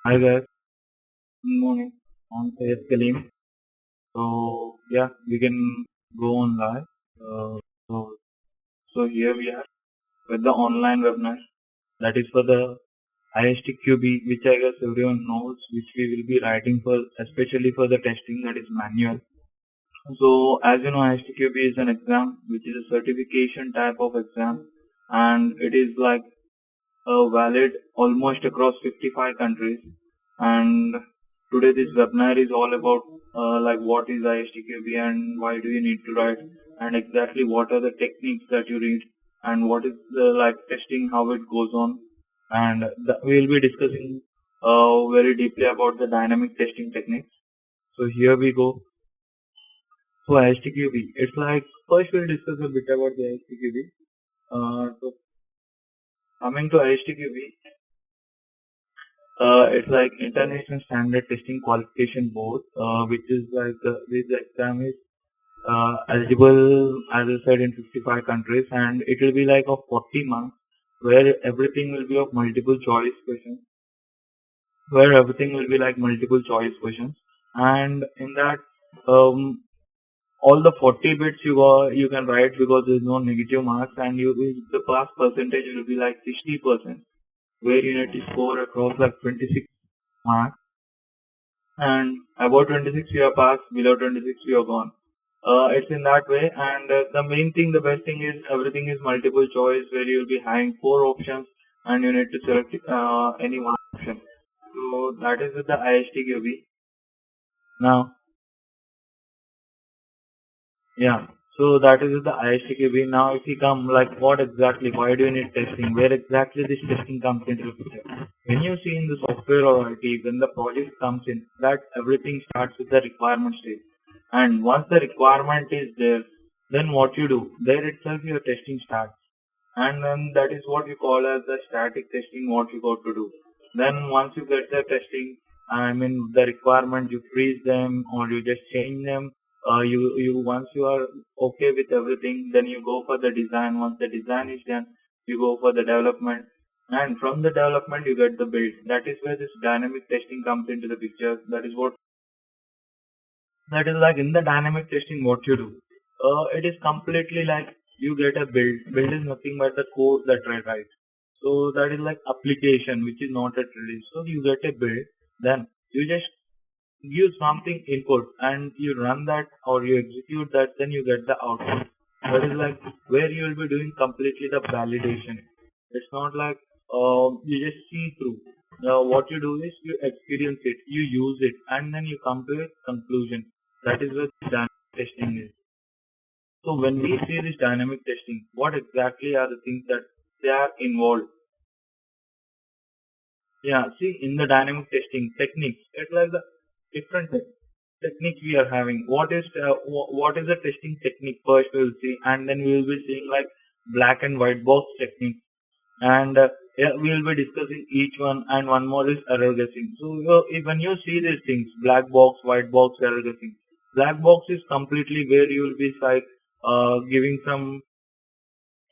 Hi guys, good morning. I'm Syed Kaleem. So yeah, we can go on live. Uh, so, so here we are with the online webinar that is for the ISTQB, which I guess everyone knows, which we will be writing for, especially for the testing that is manual. So as you know, ISTQB is an exam which is a certification type of exam, and it is like valid almost across 55 countries. And today this webinar is all about like what is ISTQB and why do you need to write, and exactly what are the techniques that you read, and what is the like testing, how it goes on. And we'll be discussing very deeply about the dynamic testing techniques. So here we go. So ISTQB, it's like first we'll discuss a bit about the ISTQB. So coming to ISTQB, it's like International Standard Testing Qualification Board, which is like this exam is eligible, as I said, in 55 countries, and it will be like of 40 marks, where everything will be of multiple choice questions, and in that, um, all the 40 bits you can write because there is no negative marks, and the pass percentage will be like 60%, where you need to score across like 26 marks. And above 26 you are passed, below 26 you are gone. It's in that way, and the best thing is everything is multiple choice, where you'll be having four options and you need to select any one option. So that is with the ISTQB. Now, yeah. So that is with the ISTQB. Now, if you come like what exactly, why do you need testing? Where exactly this testing comes into the picture? When you see in the software or IT, when the project comes in, that everything starts with the requirement stage. And once the requirement is there, then what you do, there itself your testing starts. And then that is what you call as the static testing, what you got to do. Then once you get the testing, I mean the requirement, you freeze them or you just change them. You once you are okay with everything, then you go for the design. Once the design is done, you go for the development, and from the development you get the build. That is where this dynamic testing comes into the picture. That is like in the dynamic testing, what you do. It is completely like you get a build. Build is nothing but the code that I write. So that is like application, which is not a release. So you get a build, then you just give something input and you run that or you execute that, then you get the output. That is like where you will be doing completely the validation. It's not like you just see through. Now what you do is you experience it, you use it, and then you come to a conclusion. That is what dynamic testing is. So when we see this dynamic testing, what exactly are the things that they are involved? Yeah, see in the dynamic testing techniques, it's like the different techniques we are having. What is the testing technique first we will see, and then we will be seeing like black and white box technique, and yeah, we will be discussing each one. And one more is error guessing. So when you see these things, black box, white box, error guessing. Black box is completely where you will be like giving some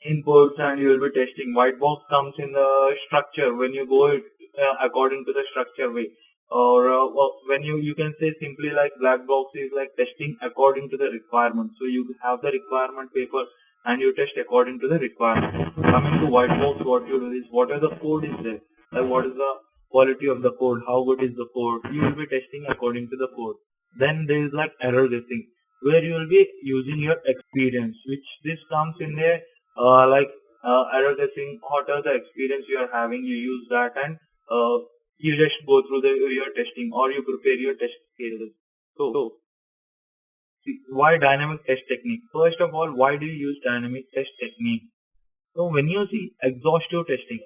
inputs and you will be testing. White box comes in the structure when you go according to the structure way. Or when you can say simply like black box is like testing according to the requirement. So you have the requirement paper and you test according to the requirement. Coming to white box, what you do is whatever the code is there, like what is the quality of the code, how good is the code, you will be testing according to the code. Then there is like error guessing, where you will be using your experience, which this comes in there like error guessing, what are the experience you are having, you use that, and you just go through your testing or you prepare your test cases. So see, why dynamic test technique? First of all, why do you use dynamic test technique? So when you see exhaustive testing,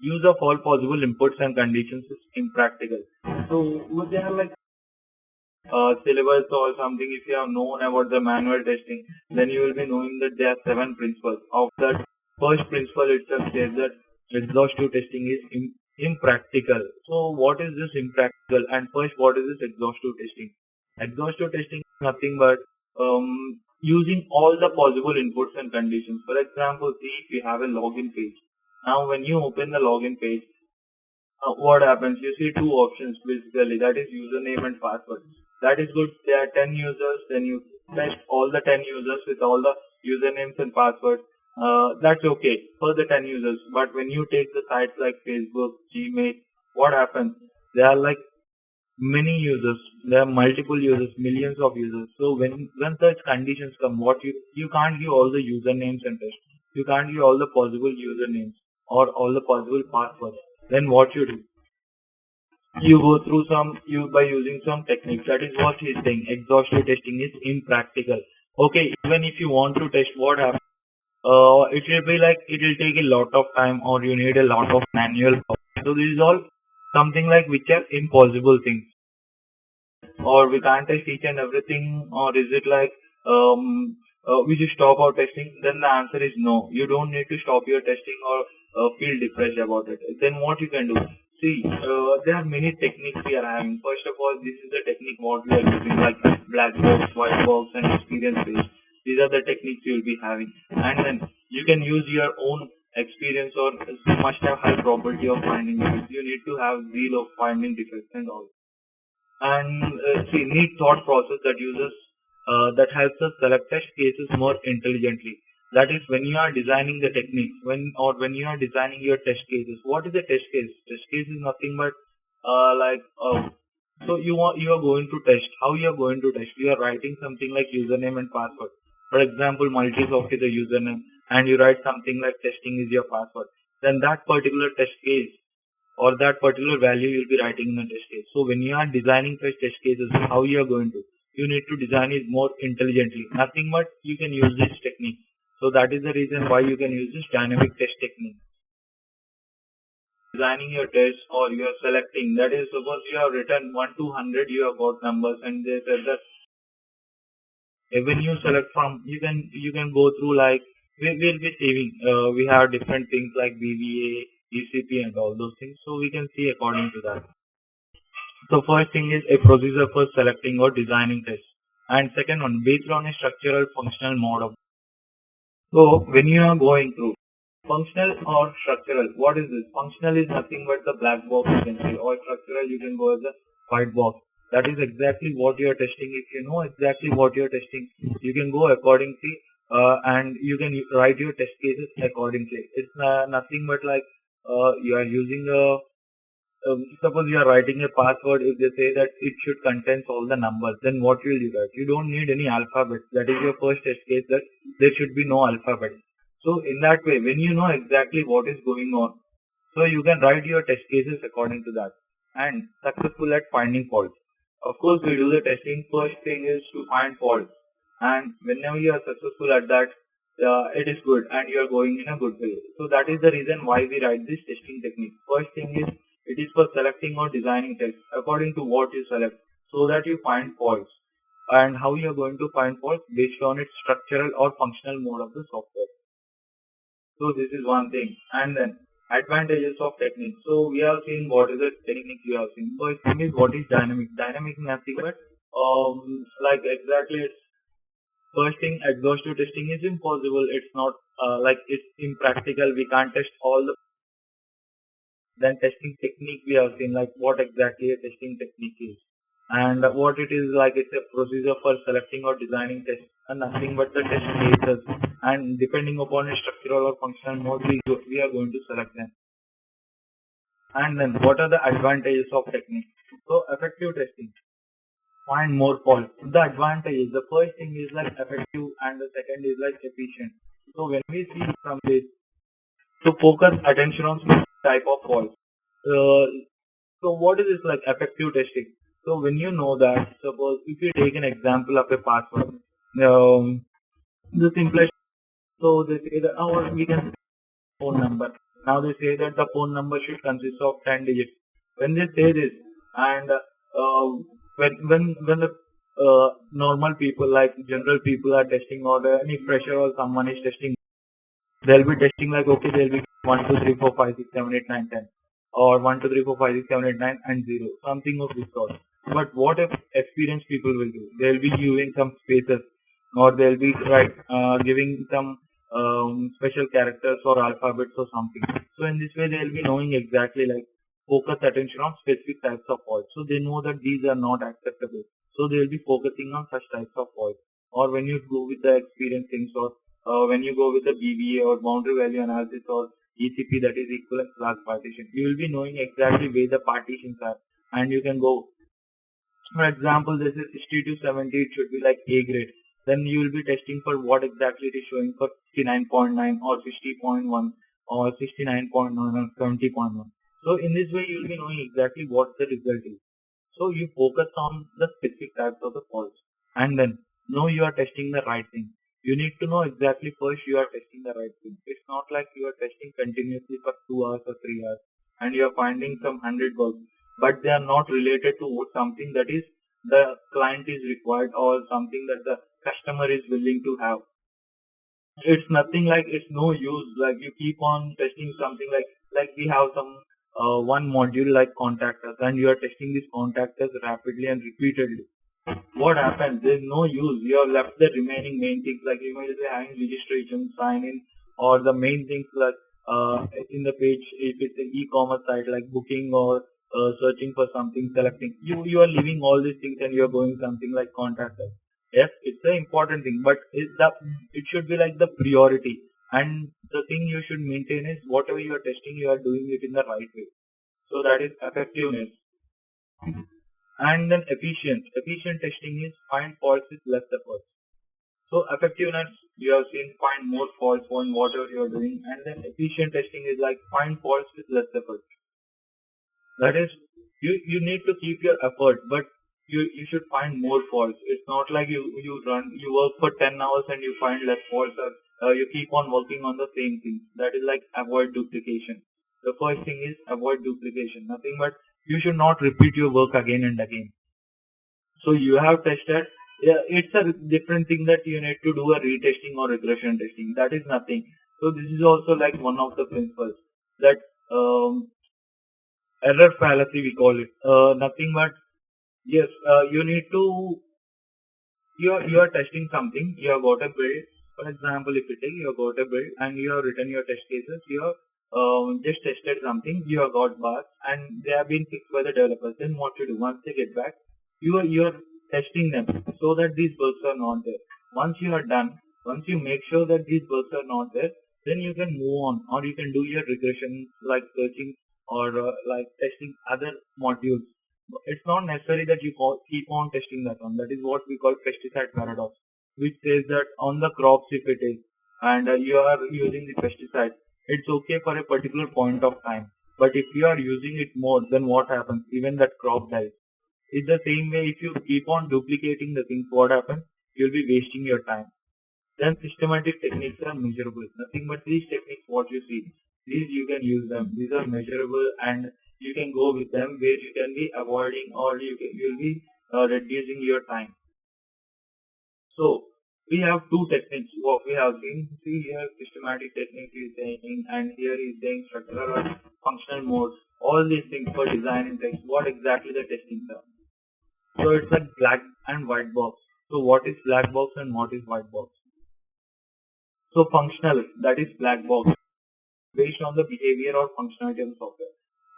use of all possible inputs and conditions is impractical. So would they have like syllabus or something? If you have known about the manual testing, then you will be knowing that there are 7 principles. Of that, first principle itself says that exhaustive testing is impractical. So what is this impractical? And first, what is this exhaustive testing? Exhaustive testing is nothing but using all the possible inputs and conditions. For example, see if you have a login page. Now when you open the login page, what happens? You see two options basically. That is username and password. That is good. There are 10 users. Then you test all the 10 users with all the usernames and passwords. That's okay for the 10 users. But when you take the sites like Facebook, Gmail, what happens? There are like many users. There are multiple users, millions of users. So when such conditions come, what you can't give all the usernames and test. You can't give all the possible usernames or all the possible passwords. Then what you do? You go through you by using some techniques. That is what he's saying. Exhaustive testing is impractical. Okay, even if you want to test what happens, it will be like it will take a lot of time or you need a lot of manual power. So this is all something like which are impossible things. Or we can't test each and everything, or is it like we should stop our testing? Then the answer is no. You don't need to stop your testing or feel depressed about it. Then what you can do? See, there are many techniques we are having. First of all, this is the technique what we are using, like black box, white box, and experience based. These are the techniques you will be having, and then you can use your own experience, or you must have high probability of finding defects. You need to have zeal of finding defects and all. And see, neat thought process that uses that helps us select test cases more intelligently. That is, when you are designing the techniques, when you are designing your test cases, what is a test case? Test case is nothing but so you are going to test. How you are going to test? You are writing something like username and password. For example, Multisoft is the username, and you write something like testing is your password. Then that particular test case or that particular value you'll be writing in a test case. So when you are designing such test cases, how you are going to? You need to design it more intelligently. Nothing but you can use this technique. So that is the reason why you can use this dynamic test technique. Designing your test or you are selecting, that is, suppose you have written 1 to 100, you have got numbers, and they said that when you select from, you can go through like we'll be saving. We have different things like BVA, ECP, and all those things. So we can see according to that. So first thing is a procedure for selecting or designing tests. And second one, based on a structural functional model. So when you are going through functional or structural, what is this? Functional is nothing but the black box you can see, or structural you can go as a white box. That is exactly what you are testing. If you know exactly what you are testing, you can go accordingly and you can write your test cases accordingly. It's nothing but like you are using a suppose you are writing a password, if they say that it should contain all the numbers, then what will you write? You don't need any alphabet. That is your first test case, that there should be no alphabet. So in that way, when you know exactly what is going on, so you can write your test cases according to that. And successful at finding faults. Of course, we do the testing. First thing is to find faults. And whenever you are successful at that, it is good and you are going in a good way. So that is the reason why we write this testing technique. First thing is it is for selecting or designing text according to what you select so that you find faults. And how you are going to find faults based on its structural or functional mode of the software. So this is one thing. And then advantages of technique. So we have seen what is the technique we have seen. First thing is what is dynamic. Dynamic is nothing but like exactly it's first thing, exhaustive testing is impossible. It's not like it's impractical. We can't test all the. Then testing technique we have seen, like what exactly a testing technique is, and what it is like. It's a procedure for selecting or designing tests, and nothing but the test cases. And depending upon a structural or functional mode, we are going to select them. And then what are the advantages of technique? So effective testing. Find more faults. The advantage is the first thing is like effective and the second is like efficient. So when we see from this, to focus attention on specific type of faults. Uh, so what is this like effective testing? So when you know that, suppose if you take an example of a password, the simplest, so they say that, oh, we can phone number. Now they say that the phone number should consist of 10 digits. When they say this, and when the normal people like general people are testing, or any fresher or someone is testing, they'll be testing like, okay, they'll be 1 2 3 4 5 6 7 8 9 10, or 1 2 3 4 5 6 7 8 9 and 0, something of this sort. But what if experienced people will do? They'll be using some spaces, or they'll be giving some special characters or alphabets or something. So in this way, they'll be knowing exactly like focus attention on specific types of faults. So they know that these are not acceptable. So they will be focusing on such types of faults. Or when you go with the experience things, or when you go with the BVA or boundary value analysis or ECP, that is equivalent class partition, you will be knowing exactly where the partitions are, and you can go. For example, this is 60 to 70, it should be like A grade. Then you will be testing for what exactly it is showing for 69.9 or 60.1 or 69.9 or 70.1. So in this way, you will be knowing exactly what the result is. So you focus on the specific types of the faults, and then know you are testing the right thing. You need to know exactly first you are testing the right thing. It's not like you are testing continuously for 2 hours or 3 hours and you are finding some 100 bugs, but they are not related to something that is the client is required or something that the customer is willing to have. It's nothing like, it's no use like you keep on testing something like we have some one module like contactors, and you are testing these contactors rapidly and repeatedly. What happens? There's no use. You have left the remaining main things, like you might be having registration, sign in, or the main things like in the page, if it's an e-commerce site like booking or searching for something, selecting. You are leaving all these things and you are going something like contactors. Yes, it's an important thing, but it should be like the priority. And the thing you should maintain is whatever you are testing, you are doing it in the right way. So that is effectiveness. And then efficient. Efficient testing is find faults with less efforts. So effectiveness, you have seen find more faults on whatever you are doing, and then efficient testing is like find faults with less effort. That is, you need to keep your effort, but you should find more faults. It's not like you work for 10 hours and you find less faults, or you keep on working on the same thing. That is like avoid duplication. The first thing is avoid duplication. Nothing but you should not repeat your work again and again. So you have tested. Yeah, it's a different thing that you need to do a retesting or regression testing. That is nothing. So this is also like one of the principles that error fallacy we call it. Nothing but yes, you need to you are testing something. You have got a build. For example, if you take you have got a build and you have written your test cases, you have just tested something. You have got bugs and they have been fixed by the developers. Then what you do once they get back, you are testing them so that these bugs are not there. Once you are done, once you make sure that these bugs are not there, then you can move on, or you can do your regression like searching or like testing other modules. It's not necessary that you keep on testing that one. That is what we call pesticide paradox, which says that on the crops if it is, and you are using the pesticide, it's okay for a particular point of time. But if you are using it more, then what happens? Even that crop dies. It's the same way if you keep on duplicating the things, what happens? You'll be wasting your time. Then systematic techniques are measurable. Nothing but these techniques what you see. These you can use them. These are measurable and you can go with them where you can be avoiding or you'll be reducing your time. So we have two techniques. What we have seen, see here systematic technique is saying, and here is saying structural or functional mode. All these things for design and text. What exactly the testing are. So it's like black and white box. So what is black box and what is white box? So functional, that is black box, based on the behavior or functionality of the software.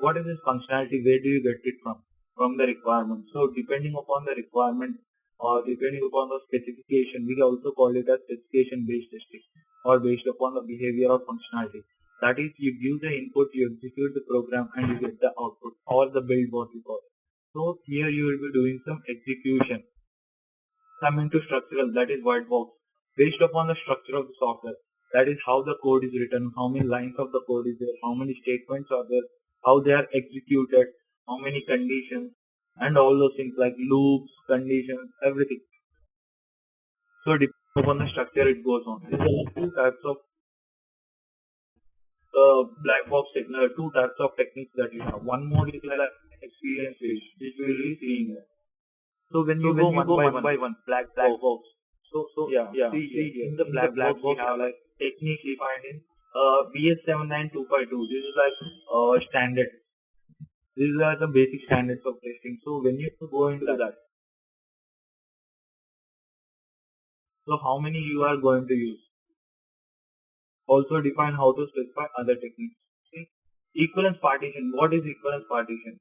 What is this functionality? Where do you get it from? From the requirement. So depending upon the requirement or depending upon the specification, we also call it as specification based testing or based upon the behavior or functionality. That is, you give the input, you execute the program and you get the output or the build what we call it. So here you will be doing some execution. Coming to structural, that is white box. Based upon the structure of the software, that is how the code is written, how many lines of the code is there, how many statements are there, how they are executed, how many conditions, and all those things like loops, conditions, everything. So depending upon the structure, it goes on. These are two types of black box two types of techniques that you have. One more is like experience based, which we will be seeing here. So when you go one by one, black box. So yeah. See in the black box we have like techniques defined in BS 79252. This is like standard. These are the basic standards of testing. So when you go into that, so how many you are going to use? Also define how to specify other techniques. See, Equivalence partition. What is equivalence partition?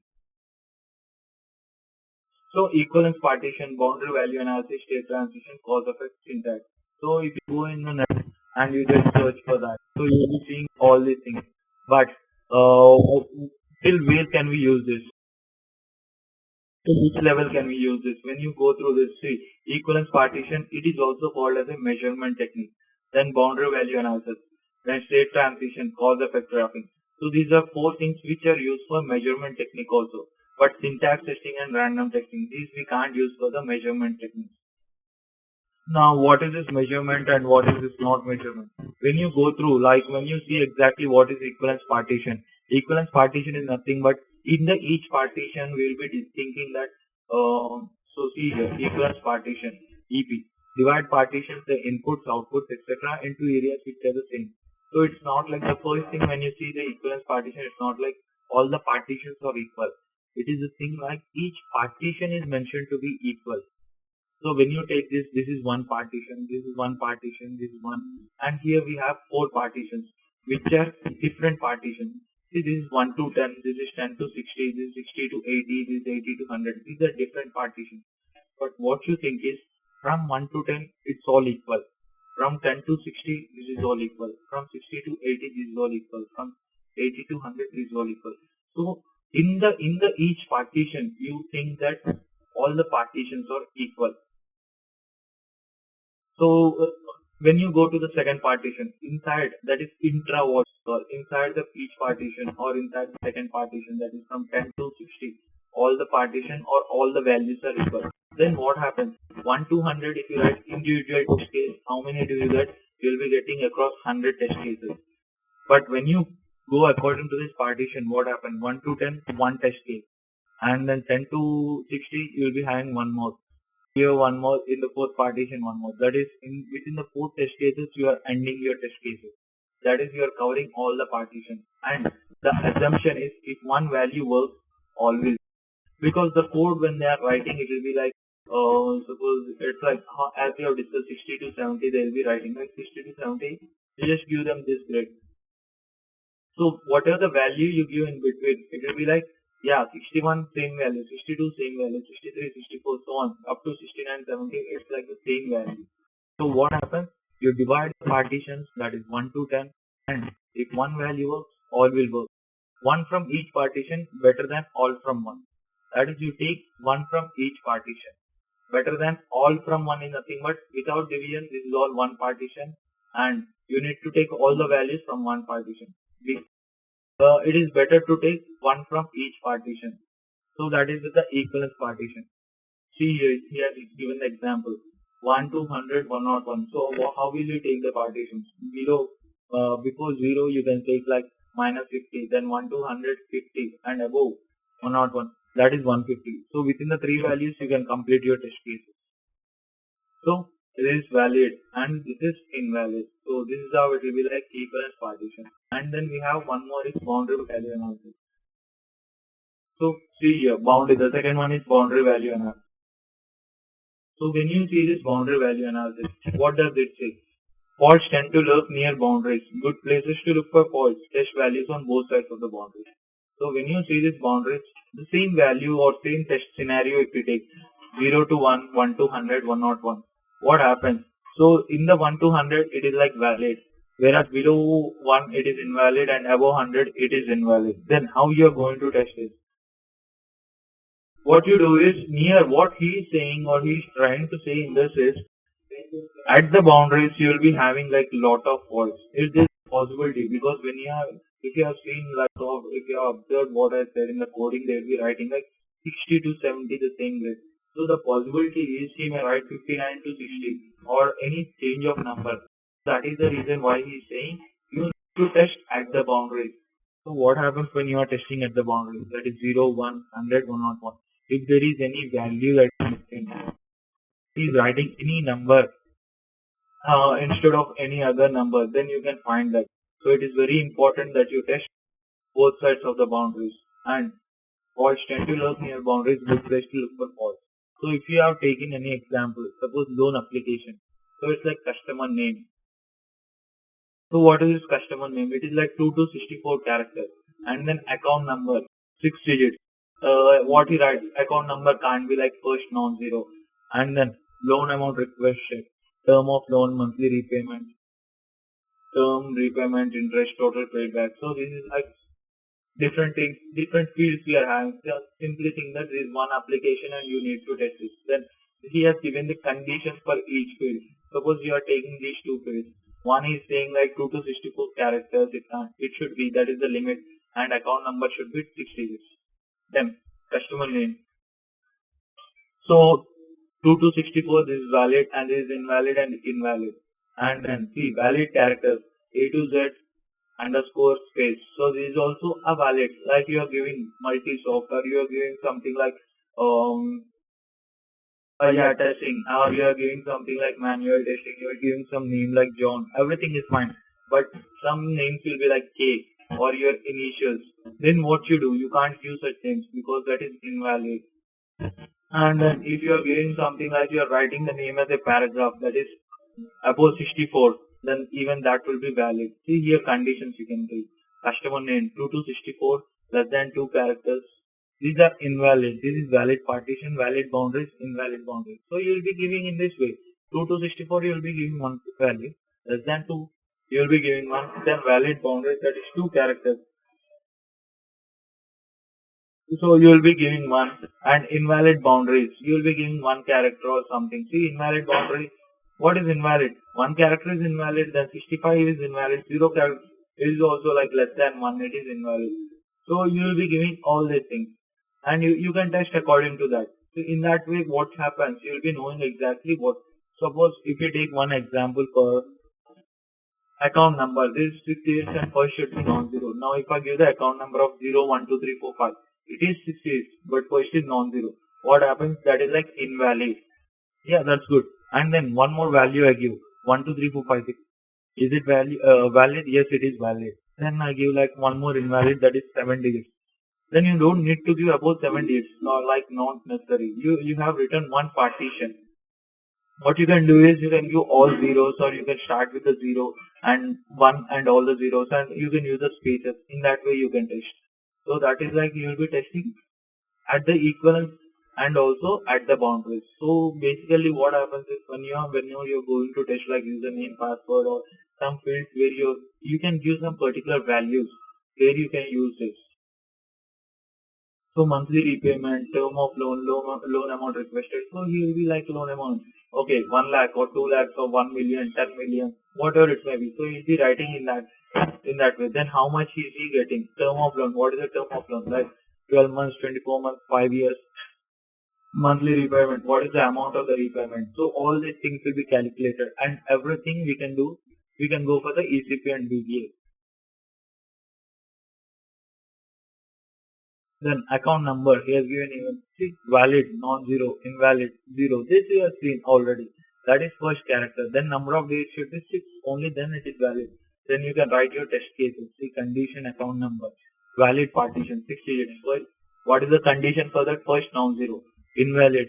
So equivalence partition, boundary value analysis, state transition, cause effect, syntax. So if you go in the net and you just search for that, so you'll be seeing all these things. But uh, till where can we use this? To which level can we use this? When you go through this, see, equivalence partition, it is also called as a measurement technique. Then boundary value analysis, then state transition, cause effect graphing. So these are four things which are used for measurement technique also. But syntax testing and random testing, these we can't use for the measurement technique. Now, what is this measurement and what is this not measurement? When you go through, like when you see exactly what is equivalence partition is nothing but in the each partition we will be thinking that, so see here, equivalence partition, EP, divide partitions, the inputs, outputs, etc. into areas which are the same. So it's not like the first thing when you see the equivalence partition, it's not like all the partitions are equal. It is a thing like each partition is mentioned to be equal. So when you take this, this is one partition, this is one partition, this is one, and here we have four partitions, which are different partitions. See, this is 1 to 10, this is 10 to 60, this is 60 to 80, this is 80 to 100. These are different partitions. But what you think is, from 1 to 10, it's all equal. From 10 to 60, this is all equal. From 60 to 80, this is all equal. From 80 to 100, this is all equal. So in the each partition, you think that all the partitions are equal. So when you go to the second partition, inside that is intra-wall or inside the each partition or inside the second partition, that is from 10 to 60, all the partition or all the values are equal. Then what happens? 1 to 100, if you write individual test case, how many do you get? You will be getting across 100 test cases. But when you go according to this partition, what happens? 1 to 10, one test case. And then 10 to 60, you will be having one more. Here one more, in the fourth partition one more. That is, within the four test cases you are ending your test cases. That is, you are covering all the partitions. And the assumption is if one value works, all will. Because the code when they are writing, it will be like, suppose it's like as we have discussed 60 to 70, they will be writing like 60 to 70. You just give them this grade. So whatever the value you give in between, it will be like, yeah, 61 same value, 62 same value, 63, 64, so on, up to 69, 70, it's like the same value. So what happens? You divide the partitions, that is 1 to 10, and if one value works, all will work. One from each partition better than all from one. That is, you take one from each partition. Better than all from one is nothing but without division, this is all one partition, and you need to take all the values from one partition. It is better to take one from each partition. So that is with the equivalence partition. See here it's given the example. 1 to 100, 101. So how will you take the partitions? Below, before 0 you can take like minus 50, then 1 to 100, 50, and above 101. That is 150. So within the three values you can complete your test cases. So this is valid and this is invalid. So this is how it will be like equivalence partition. And then we have one more is boundary value analysis. So see here, boundary, the second one is boundary value analysis. So when you see this boundary value analysis, what does it say? Faults tend to lurk near boundaries. Good places to look for faults. Test values on both sides of the boundary. So when you see this boundaries, the same value or same test scenario if you take 0 to 1, 1 to 100, 101. What happens? So in the 1 to 100 it is like valid. Whereas below 1 it is invalid and above 100 it is invalid. Then how you are going to test this? What you do is near what he is saying or he is trying to say in this is at the boundaries you will be having like lot of faults. Is this possibility? Because when you have, if you have seen like if you have observed what I said in the coding, they will be writing like 60 to 70 the same grade. So the possibility is he may write 59 to 60 or any change of number. That is the reason why he is saying you need to test at the boundaries. So what happens when you are testing at the boundaries? That is 0, 1, 100, 101. If there is any value that is missing, he is writing any number instead of any other number, then you can find that. So it is very important that you test both sides of the boundaries. And faults tend to lurk near boundaries, good place to look for faults. So if you have taken any example, suppose loan application. So it's like customer name. So what is this customer name? It is like 2 to 64 characters. and then account number, 6 digits. What he writes, account number can't be like first non-zero, and then loan amount requested, term of loan, monthly repayment, term repayment, interest, total paid back. So this is like different things, different fields we are having. Just simply think that there is one application and you need to test it. Then he has given the conditions for each field. Suppose you are taking these two fields. One is saying like 2 to 64 characters. It should be, that is the limit, and account number should be 6 digits. Then customer name. So 2 to 64, this is valid and this is invalid and invalid. And then see valid characters A to Z underscore space. So this is also a valid, like you are giving multi-soft or you are giving something like yeah, testing, or you are giving something like manual testing, you are giving some name like John, everything is fine. But some names will be like K or your initials. Then what you do, you can't use such names because that is invalid. And then if you are giving something like you are writing the name as a paragraph, that is above 64, then even that will be valid. See here conditions you can give. Customer name 2 to 64, less than 2 characters. These are invalid. This is valid partition, valid boundaries, invalid boundaries. So you will be giving in this way. 2 to 64 you will be giving one value. Less than 2 you will be giving one. Then valid boundaries, that is 2 characters. So you will be giving one, and invalid boundaries. You will be giving one character or something. See invalid boundary. What is invalid? One character is invalid. Then 65 is invalid. Zero character is also like less than one. It is invalid. So you will be giving all these things, and you can test according to that. So in that way, what happens? You will be knowing exactly what. Suppose if you take one example for account number, this is 6 digits and first should be non-zero. Now if I give the account number of 0, 1, 2, 3, 4, 5, it is 6 digits, but first is non-zero. What happens? That is like invalid. Yeah, that's good. And then one more value I give, 1, 2, 3, 4, 5, 6. Is it valid? Yes, it is valid. Then I give like one more invalid, that is 7 digits. Then you don't need to give about 7 digits, like not necessary. You have written one partition. What you can do is you can give all zeros, or you can start with a 0 and 1 and all the zeros, and you can use the spaces. In that way you can test. So that is like you will be testing at the equivalence and also at the boundaries. So basically what happens is whenever you're going to test like username, password, or some fields where you can give some particular values where you can use this. So monthly repayment, term of loan amount requested. So he will be like loan amount. Okay, 1 lakh or 2 lakhs or 1 million, 10 million, whatever it may be. So he'll be writing in that way. Then how much is he getting? Term of loan. What is the term of loan? Like 12 months, 24 months, 5 years. Monthly repayment. What is the amount of the repayment? So all these things will be calculated, and everything we can do. We can go for the ECP and DBA. Then account number, he has given even valid, non-zero, invalid, 0. This you have seen already. That is first character. Then number of days should be 6. Only then it is valid. Then you can write your test cases. See condition, account number, valid partition, 6 digits. Well, what is the condition for that? First non-zero, invalid.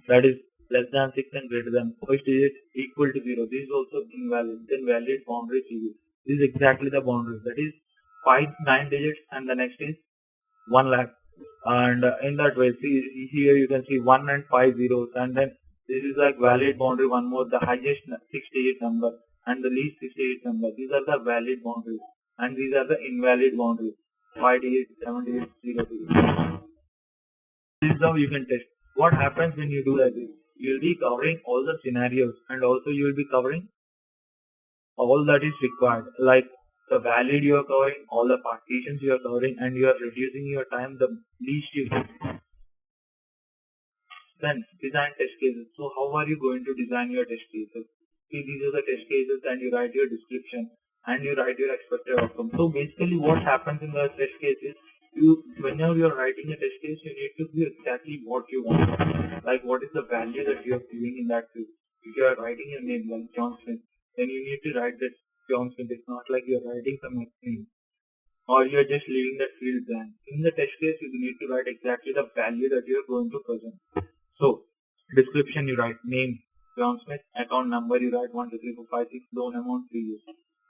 That is less than 6 and greater than. First digit equal to 0. This is also invalid. Then valid boundary CV. This is exactly the boundary. That is 9 digits, and the next is 1 lakh, and in that way, see here you can see 1 and 5 zeros, and then this is like valid boundary, one more, the highest 6 digit number and the least 6 digit number. These are the valid boundaries, and these are the invalid boundaries, 5 digits, 7 digits, 0 digits. This is how you can test. What happens when you do like this? You will be covering all the scenarios, and also you will be covering all that is required, like the valid you are covering, all the partitions you are covering, and you are reducing your time the least you can. Then design test cases. So how are you going to design your test cases? See, these are the test cases, and you write your description and you write your expected outcome. So basically what happens in the test case is, whenever you are writing a test case, you need to give exactly what you want. Like what is the value that you are giving in that field. If you are writing your name like John Smith, then you need to write that John Smith. It's not like you are writing some name, or you are just leaving that field blank. In the test case, you need to write exactly the value that you are going to present. So, description you write name, John Smith, account number you write 1, 2, 3, 4, 5, 6, loan amount 3 years.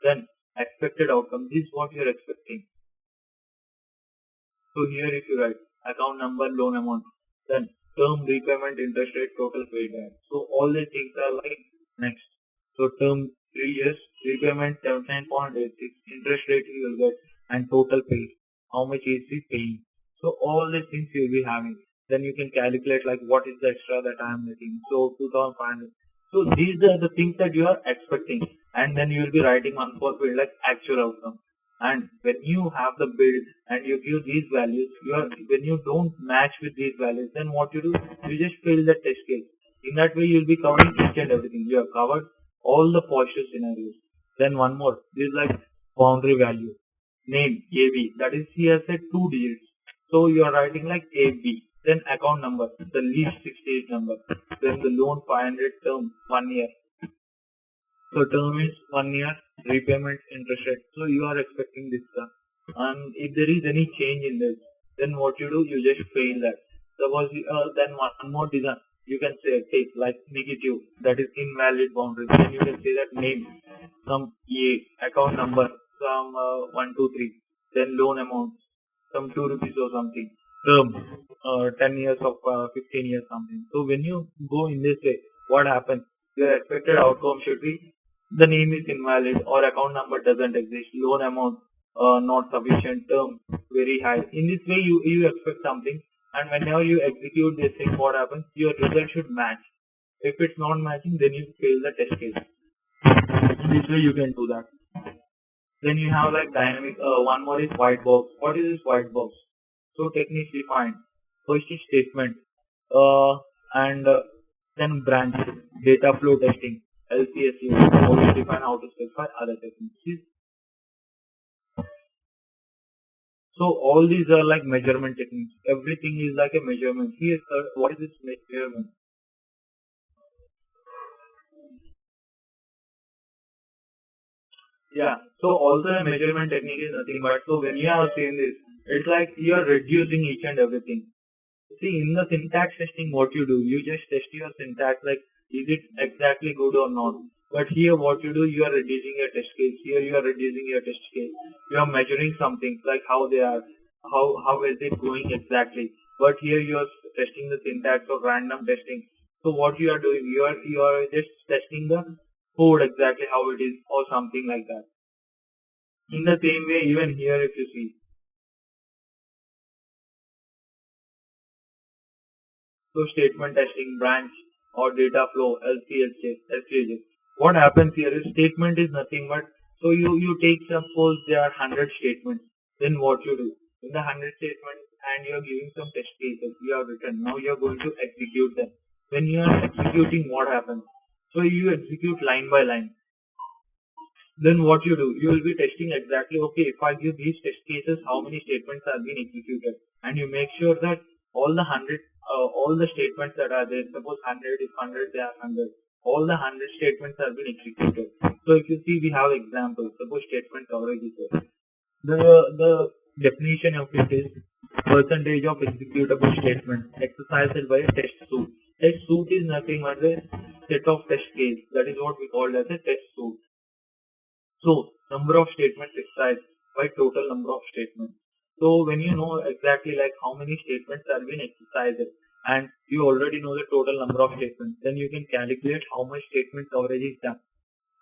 Then expected outcome, this is what you are expecting. So here if you write account number, loan amount, then term, repayment, interest rate, total paid back. So all these things are like next. So term 3 years, repayment 79.86, interest rate you will get, and total paid. How much is he paying? So all these things you will be having. Then you can calculate like what is the extra that I am getting. So 2500. So these are the things that you are expecting, and then you will be writing on for field like actual outcome. And when you have the build and you give these values, when you don't match with these values, then what you do, you just fail the test case. In that way, you'll be covering each and everything. You have covered all the positive scenarios. Then one more, this is like boundary value. Name AB, that is he has said 2 digits. So you are writing like AB. Then account number, the least 68 number. Then the loan 500 term 1 year. So term is 1 year, repayment interest rate. So you are expecting this term. And if there is any change in this, then what you do, you just fail that. Suppose then one more design, you can say take like negative, that is invalid boundary. Then you can say that name, some A, account number, some 123, then loan amount, some 2 rupees or something. Term, 10 years of 15 years something. So when you go in this way, what happens? Your expected outcome should be the name is invalid or account number doesn't exist, loan amount not sufficient, term very high. In this way, you expect something, and whenever you execute this thing, what happens? Your result should match. If it's not matching, then you fail the test case. In this way, you can do that. Then you have like dynamic. One more is white box. What is this white box? So techniques defined. First is statement, and then branch, data flow testing, LCSU, how to define, how to specify other techniques. So all these are like measurement techniques. Everything is like a measurement. Here, what is this measurement? Yeah. So also a measurement technique is nothing but, so when you are saying this, it's like you are reducing each and everything. See, in the syntax testing, what you do, you just test your syntax like, is it exactly good or not? But here what you do, you are reducing your test case. Here you are reducing your test case. You are measuring something like how they are, how is it going exactly. But here you are testing the syntax or random testing. So what you are doing, you are just testing the code exactly how it is or something like that. In the same way, even here if you see, so statement testing, branch or data flow, LCHJ. What happens here is statement is nothing but, so you take suppose there are 100 statements, then what you do? In the 100 statements and you are giving some test cases, you have written, now you are going to execute them. When you are executing, what happens? So you execute line by line. Then what you do? You will be testing exactly, okay, if I give these test cases, how many statements are being executed? And you make sure that all the 100, all the statements that are there, suppose 100, if 100, they are 100. All the 100 statements are being executed. So if you see, we have examples. Suppose statement coverage is there. The definition of it is percentage of executable statement exercised by a test suite. Test suite is nothing but a set of test case. That is what we call as a test suite. So number of statements exercised by total number of statements. So when you know exactly like how many statements are being exercised and you already know the total number of statements, then you can calculate how much statement coverage is done.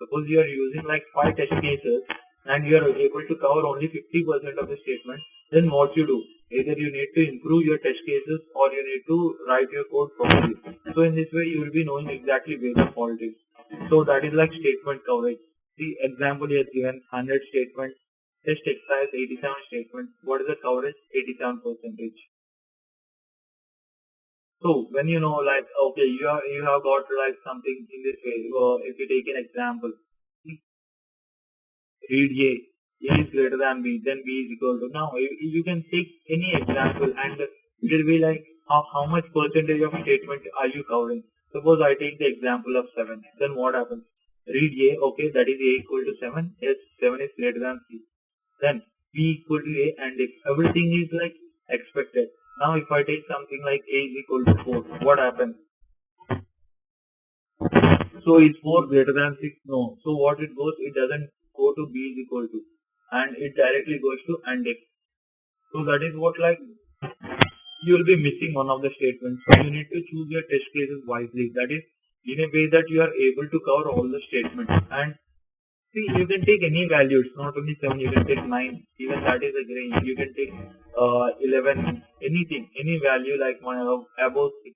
Suppose you are using like 5 test cases and you are able to cover only 50% of the statement, then what you do? Either you need to improve your test cases or you need to write your code properly. So in this way you will be knowing exactly where the fault is. So that is like statement coverage. The example he has given 100 statements, test exercise 87 statements. What is the coverage? 87 percentage. So when you know like okay you have got like something in this way. If you take an example, read A is greater than B, then B is equal to. Now you can take any example and it will be like how much percentage of statement are you covering. Suppose I take the example of 7, then what happens? Read A, okay, that is A equal to 7, yes, 7 is greater than C. Then B equal to A and if everything is like expected. Now if I take something like A is equal to 4, what happens? So is 4 greater than 6? No. So what it goes, it doesn't go to B is equal to and it directly goes to AND if. So that is what like you will be missing one of the statements. So you need to choose your test cases wisely. That is in a way that you are able to cover all the statements. And see, you can take any value. It's not only 7, you can take 9. Even that is a range. You can take 11, anything, any value like above 6.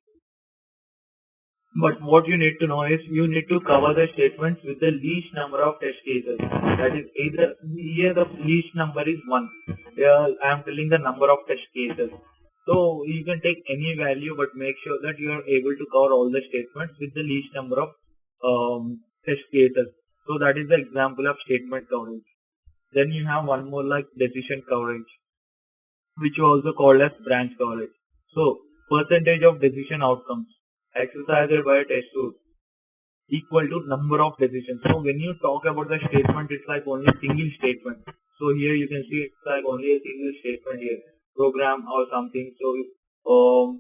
But what you need to know is you need to cover the statements with the least number of test cases. That is either here the least number is 1. Here I am telling the number of test cases. So you can take any value but make sure that you are able to cover all the statements with the least number of test cases. So that is the example of statement coverage. Then you have one more like decision coverage, which you also called as branch coverage. So percentage of decision outcomes exercised by a test suite equal to number of decisions. So when you talk about the statement, it's like only single statement. So here you can see it's like only a single statement here, program or something. So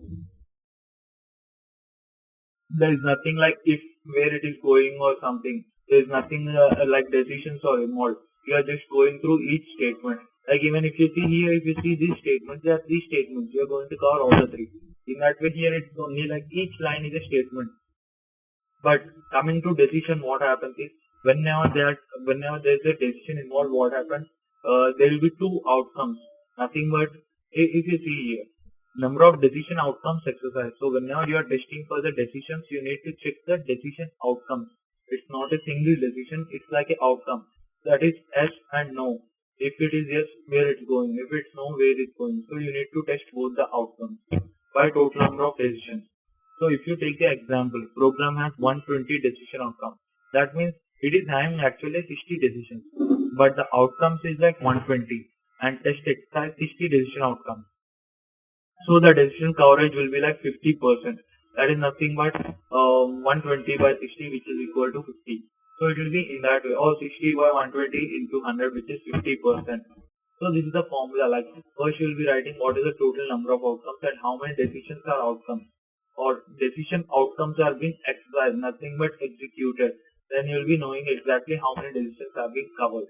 there is nothing like if where it is going or something. There is nothing like decisions or involved. You are just going through each statement. Like even if you see here, if you see these statements, there are 3 statements. You are going to cover all the 3. In that way, here it's only like each line is a statement. But coming to decision, what happens is whenever there is a decision involved, what happens? There will be 2 outcomes. Nothing but if you see here, number of decision outcomes exercise. So whenever you are testing for the decisions, you need to check the decision outcomes. It's not a single decision. It's like an outcome. That is yes and no. If it is yes, where it's going. If it's no, where it's going. So you need to test both the outcomes by total number of decisions. So if you take the example, program has 120 decision outcomes. That means it is having actually 60 decisions, but the outcomes is like 120 and test exercise 60 decision outcomes. So the decision coverage will be like 50%. That is nothing but 120 by 60, which is equal to 50. So it will be in that way, or 60 by 120 into 100, which is 50%. So this is the formula. Like first you will be writing what is the total number of outcomes and how many decisions are outcomes, or decision outcomes are being exercised, nothing but executed. Then you will be knowing exactly how many decisions are being covered.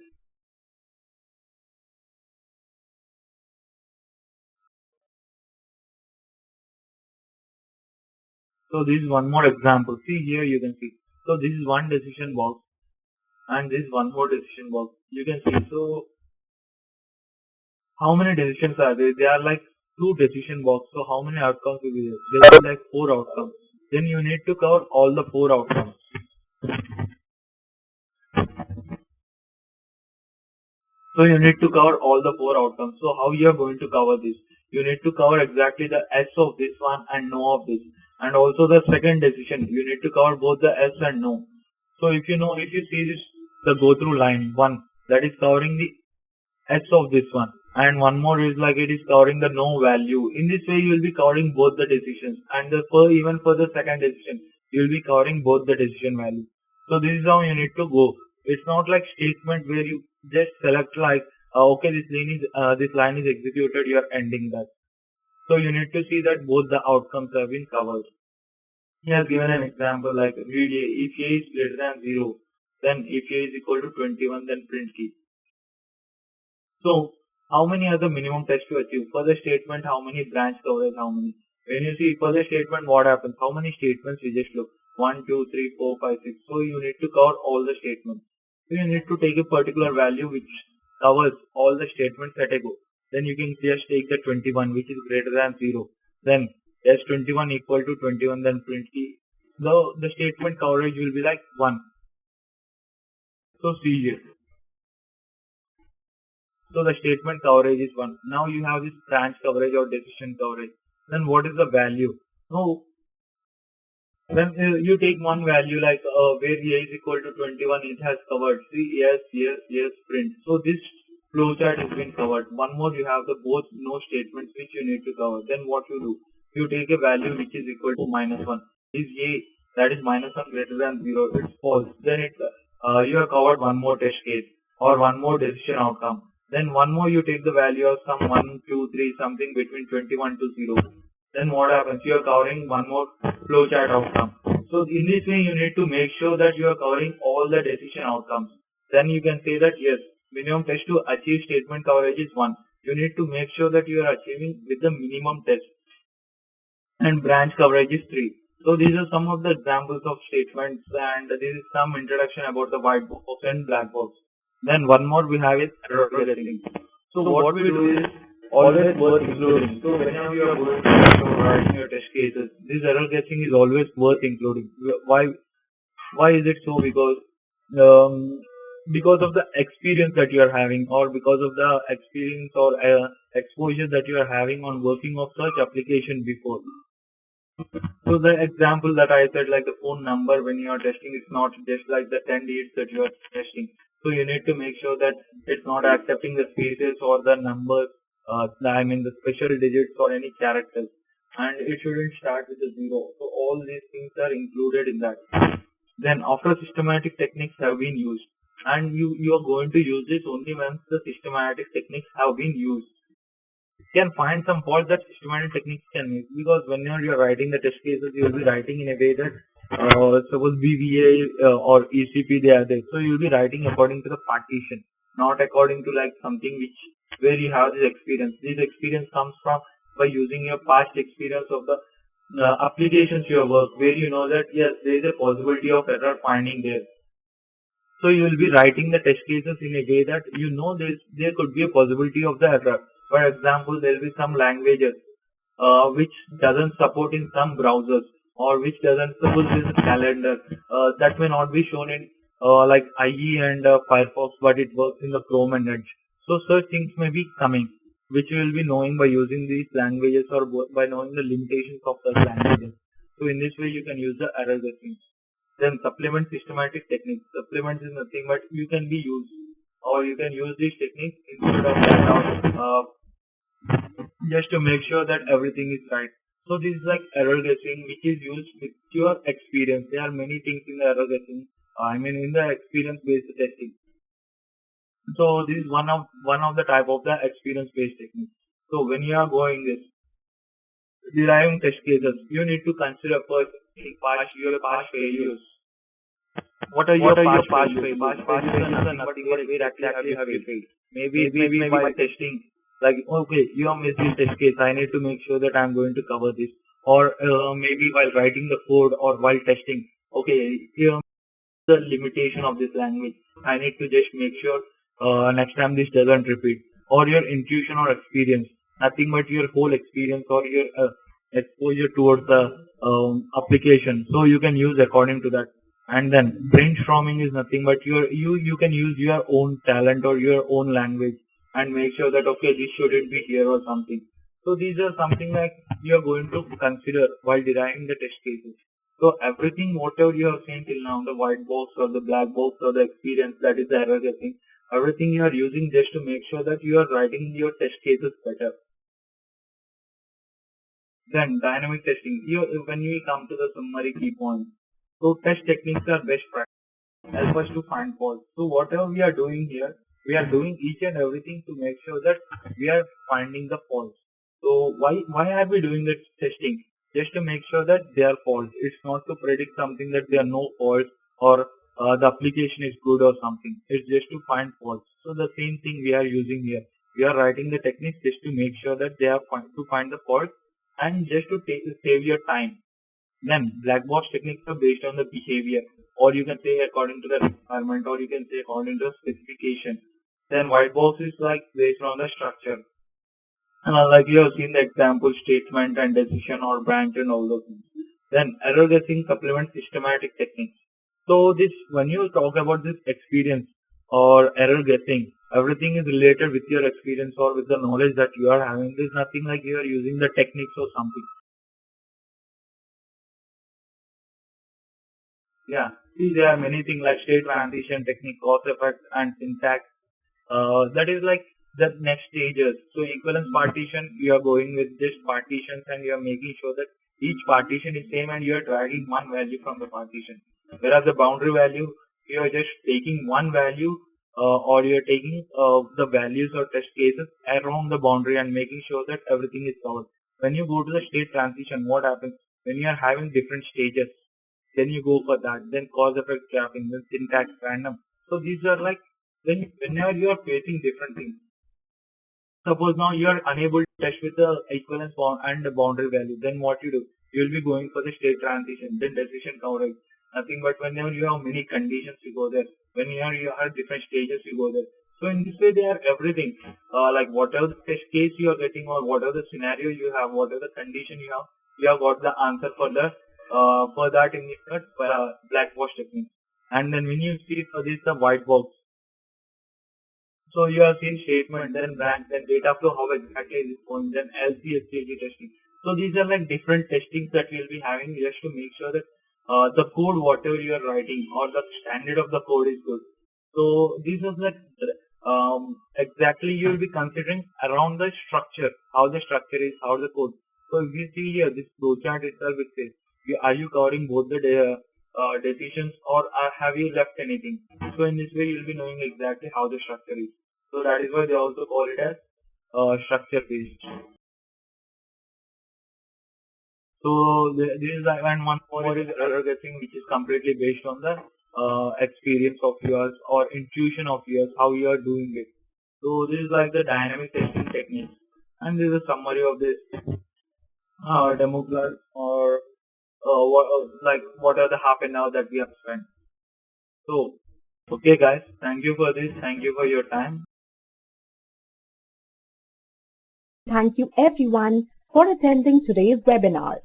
So this is one more example. See here you can see. So this is one decision box and this is one more decision box. You can see. So how many decisions are there? They are like 2 decision box. So how many outcomes will be there? There are like 4 outcomes. Then you need to cover all the 4 outcomes. So you need to cover all the 4 outcomes. So how you are going to cover this? You need to cover exactly the S of this one and no of this. And also the second decision, you need to cover both the S and no. So if you know, if you see this, the go through line 1, that is covering the S of this one. And one more is like it is covering the no value. In this way you will be covering both the decisions. And even for the second decision, you will be covering both the decision value. So this is how you need to go. It's not like statement where you just select like okay, this line is executed, you are ending that. So you need to see that both the outcomes have been covered. He has given an example like read A. If A is greater than 0, then if A is equal to 21, then print key. So how many are the minimum tests to achieve? For the statement, how many branch coverage, how many? When you see for the statement, what happens? How many statements we just look? 1, 2, 3, 4, 5, 6. So you need to cover all the statements. So you need to take a particular value which covers all the statements at a go. Then you can just take the 21 which is greater than 0. Then S21 equal to 21, then print key. The statement coverage will be like 1. So see here. So the statement coverage is 1. Now you have this branch coverage or decision coverage. Then what is the value? So when you take one value like where A is equal to 21, it has covered. See, yes, yes, yes, print. So this flowchart has been covered. One more, you have the both no statements which you need to cover. Then what you do? You take a value which is equal to -1. Is A, that is -1 greater than 0, it's false. Then you have covered one more test case or one more decision outcome. Then one more you take the value of some 1, 2, 3, something between 21 to 0. Then what happens? You are covering one more flowchart outcome. So in this way, you need to make sure that you are covering all the decision outcomes. Then you can say that yes, minimum test to achieve statement coverage is 1. you need to make sure that you are achieving with the minimum test, and branch coverage is 3. So these are some of the examples of statements, and this is some introduction about the white box and black box. Then one more we have is error getting. So what we do is always worth including. So whenever you are going to writing your test cases, this error guessing is always worth including. Why? Why is it so? Um, because of the experience that you are having, or because of the experience or exposure that you are having on working of such application before. So the example that I said, like the phone number when you are testing, it's not just like the 10 digits that you are testing. So you need to make sure that it's not accepting the spaces or the numbers, I mean the special digits or any characters. And it shouldn't start with a zero. So all these things are included in that. Then after systematic techniques have been used, and you are going to use this only once the systematic techniques have been used. You can find some faults that systematic techniques can make, because whenever you're writing the test cases, you'll be writing in a way that suppose BVA or ECP they are there. So you'll be writing according to the partition, not according to like something which where you have this experience. This experience comes from by using your past experience of the applications you have worked, where you know that yes, there is a possibility of error finding there. So you will be writing the test cases in a way that you know there could be a possibility of the error. For example, there will be some languages which doesn't support in some browsers, or which doesn't suppose there's a calendar that may not be shown in like IE and Firefox, but it works in the Chrome and Edge. So such things may be coming, which you will be knowing by using these languages, or by knowing the limitations of such languages. So in this way you can use the error guessing. Then supplement systematic techniques. Supplement is nothing but you can be used, or you can use these techniques instead of that, just to make sure that everything is right. So this is like error guessing, which is used with your experience. There are many things in the error guessing. I mean, in the experience based testing. So this is one of the type of the experience based technique. So when you are going this deriving test cases, you need to consider first your past failures. What are your past failures? Past failures are nothing but where exactly have you failed. Maybe it may be by testing. Like, okay, you have missed this test case. I need to make sure that I'm going to cover this. Or maybe while writing the code or while testing. Okay, the limitation of this language. I need to just make sure next time this doesn't repeat. Or your intuition or experience. Nothing but your whole experience or your exposure towards the application. So you can use according to that. And then brainstorming is nothing but you can use your own talent or your own language and make sure that okay, this shouldn't be here or something. So these are something like you are going to consider while deriving the test cases. So everything whatever you have seen till now, the white box or the black box or the experience, that is the error guessing, everything you are using just to make sure that you are writing your test cases better. Then dynamic testing. When we come to the summary key points, so test techniques are best practice, help us to find faults. So whatever we are doing here, we are doing each and everything to make sure that we are finding the faults. So why are we doing this testing? Just to make sure that they are faults. It's not to predict something that there are no faults, or the application is good or something. It's just to find faults. So the same thing we are using here. We are writing the techniques just to make sure that they are to find the faults, and just to save your time. Then black box techniques are based on the behavior, or you can say according to the requirement, or you can say according to the specification. Then white box is like based on the structure. And like you have seen the example, statement and decision or branch and all those things. Then error guessing supplements systematic techniques. So this, when you talk about this experience or error guessing, everything is related with your experience or with the knowledge that you are having. There's nothing like you are using the techniques or something. Yeah. See, there are many things like state transition technique, cause effect, and syntax. That is like the next stages. So equivalence partition, you are going with this partitions and you are making sure that each partition is same and you are dragging one value from the partition. Whereas the boundary value, you are just taking one value or you are taking the values or test cases around the boundary and making sure that everything is covered. When you go to the state transition, what happens? When you are having different stages, then you go for that. Then cause effect graphing, then syntax random. So these are like whenever you are facing different things. Suppose now you are unable to test with the equivalence and the boundary value, then what you do? You will be going for the state transition, then decision coverage. Nothing but whenever you have many conditions, you go there. When you have different stages, you go there. So in this way, they are everything. Like whatever the test case you are getting, or whatever the scenario you have, whatever the condition you have got the answer for that in the black box technique. And then when you see for this the white box, so you have seen statement, then branch, then data flow, how exactly is it going, then LC/HCG testing. So these are like different testings that we'll be having just to make sure that the code, whatever you are writing, or the standard of the code is good. So these are like exactly you will be considering around the structure, how the structure is, how the code. So if you see here, this flowchart itself, it says, are you covering both the decisions, or have you left anything? So in this way, you'll be knowing exactly how the structure is. So that is why they also call it as structure based. So this is and one more is error guessing, which is completely based on the experience of yours or intuition of yours, how you are doing it. So this is like the dynamic testing techniques, and this is a summary of this demo class, or what are the half an hour that we have spent. So okay guys, thank you for this, thank you for your time. Thank you everyone for attending today's webinar.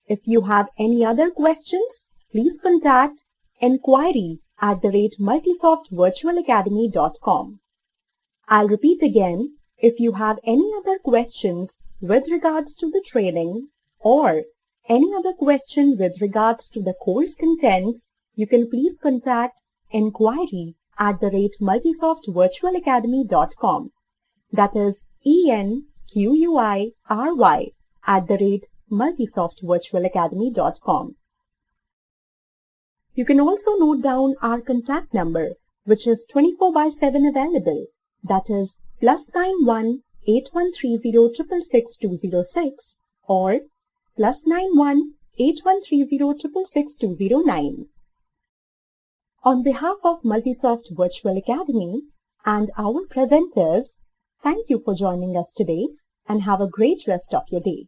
If you have any other questions, please contact enquiry@multisoftvirtualacademy.com. I'll repeat again, if you have any other questions with regards to the training or any other question with regards to the course content, you can please contact enquiry@multisoftvirtualacademy.com. That is enquiry@multisoftvirtualacademy.com. You can also note down our contact number, which is 24/7 available. That is +91 8130 666 or +91 8130 66209. On behalf of Multisoft Virtual Academy and our presenters, thank you for joining us today and have a great rest of your day.